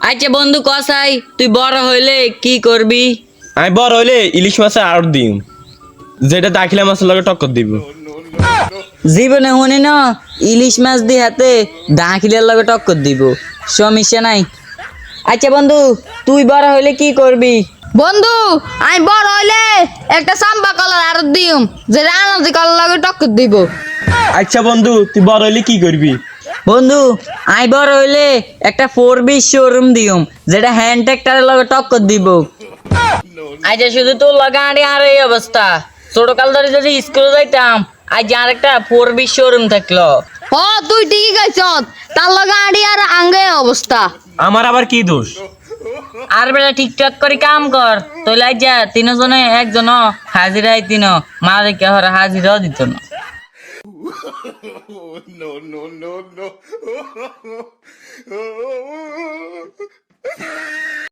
আচ্ছা বন্ধু কসাই তুই বড় হইলে কি করবি? আমি বড় হইলে ইলিশ মাছের আড়ত দিম, যেটা দাখিলা মাছের লগে টক্কর দিব। জীবনে শুনি না ইলিশ মাছ দিয়ে হাতে দাঁখিলের লগে টক্কর দিব, সমস্যা নাই। আচ্ছা বন্ধু তুই বড় হইলে কি করবি? বন্ধু আমি বড় হইলে একটা সাম্বা কলার আরত দিম, যে রানাজি কলার লগে টক্কর দিব। আচ্ছা বন্ধু তুই বড় হইলে কি করবি? বন্ধু আই বড় হইলে একটা 4B শোরুম দিম, যেটা হ্যান্ড ট্রাক্টরের লগে টক্কর দিব। আচ্ছা শুধু তোর লগে আর এই অবস্থা, ছোটকাল ধরে যদি স্কুলে যাইতাম আজ আর একটা 4B শোরুম থাকলো। ও তুই ঠিকই গাইছ, তার লগে আড়ি আর আঙ্গে অবস্থা। আমার আবার কি দোষ? আর বেলা ঠিকঠাক করে কাম কর, তাহলে আজ যা তিনজনে একজন হাজিরা তিন মা দেখে হর হাজিরাও দিত না। no, no, no, no.